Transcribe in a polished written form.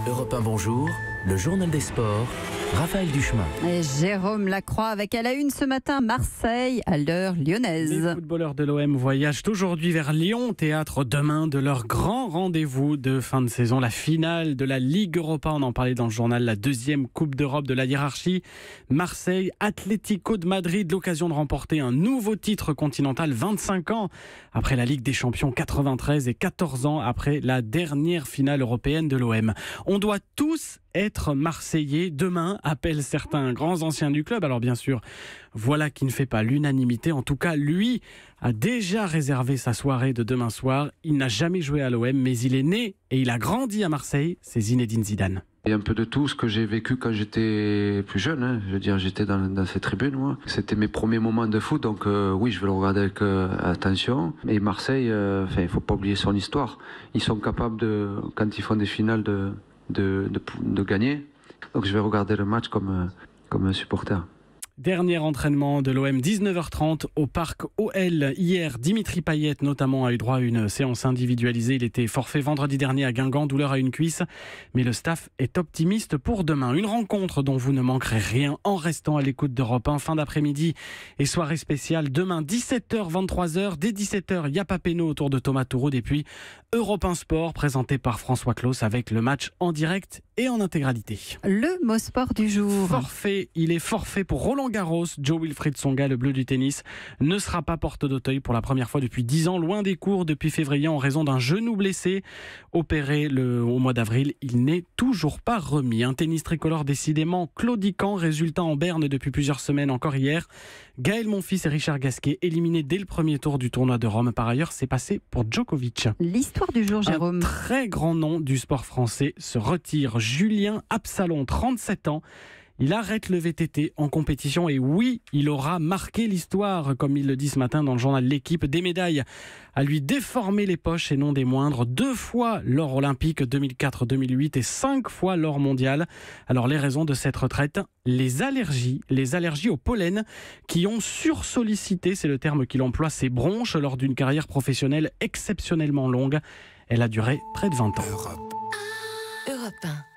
Europe 1, bonjour, le journal des sports, Raphaël Duchemin. Et Jérôme Lacroix avec à la une ce matin Marseille à l'heure lyonnaise. Les footballeurs de l'OM voyagent aujourd'hui vers Lyon, théâtre demain de leur grand rendez-vous de fin de saison, la finale de la Ligue Europa. On en parlait dans le journal, la deuxième Coupe d'Europe de la hiérarchie. Marseille, Atlético de Madrid, l'occasion de remporter un nouveau titre continental, 25 ans après la Ligue des Champions 93 et 14 ans après la dernière finale européenne de l'OM. On doit tous être Marseillais demain, appellent certains grands anciens du club. Alors bien sûr, voilà qui ne fait pas l'unanimité. En tout cas, lui a déjà réservé sa soirée de demain soir. Il n'a jamais joué à l'OM, mais il est né et il a grandi à Marseille. C'est Zinedine Zidane. Il y a un peu de tout ce que j'ai vécu quand j'étais plus jeune. Je veux dire, j'étais dans ces tribunes, moi. C'était mes premiers moments de foot, donc oui, je vais le regarder avec attention. Et Marseille, il faut pas oublier son histoire. Ils sont capables quand ils font des finales, de gagner. Donc je vais regarder le match comme un supporter. Dernier entraînement de l'OM, 19h30 au parc OL. Hier, Dimitri Payet notamment a eu droit à une séance individualisée. Il était forfait vendredi dernier à Guingamp, douleur à une cuisse. Mais le staff est optimiste pour demain. Une rencontre dont vous ne manquerez rien en restant à l'écoute d'Europe 1. Fin d'après-midi et soirée spéciale. Demain, 17h, 23h. Dès 17h, Yapa Peno autour de Thomas Touroud. Et puis, Europe 1 Sport présenté par François Claus avec le match en direct et en intégralité. Le mot sport du jour. Forfait, il est forfait pour Roland Garros. Joe-Wilfried Tsonga, le bleu du tennis, ne sera pas porte d'Auteuil pour la première fois depuis 10 ans, loin des cours depuis février en raison d'un genou blessé. Opéré au mois d'avril, il n'est toujours pas remis. Un tennis tricolore décidément claudiquant, résultat en berne depuis plusieurs semaines, encore hier. Gaël Monfils et Richard Gasquet éliminés dès le premier tour du tournoi de Rome. Par ailleurs, c'est passé pour Djokovic. L'histoire du jour, Jérôme. Un très grand nom du sport français se retire. Julien Absalon, 37 ans. Il arrête le VTT en compétition et oui, il aura marqué l'histoire, comme il le dit ce matin dans le journal L'Équipe. Des médailles à lui déformer les poches et non des moindres. 2 fois l'or olympique 2004-2008 et 5 fois l'or mondial. Alors les raisons de cette retraite, les allergies au pollen qui ont sursollicité, c'est le terme qu'il emploie, ses bronches lors d'une carrière professionnelle exceptionnellement longue. Elle a duré près de 20 ans. Europe 1.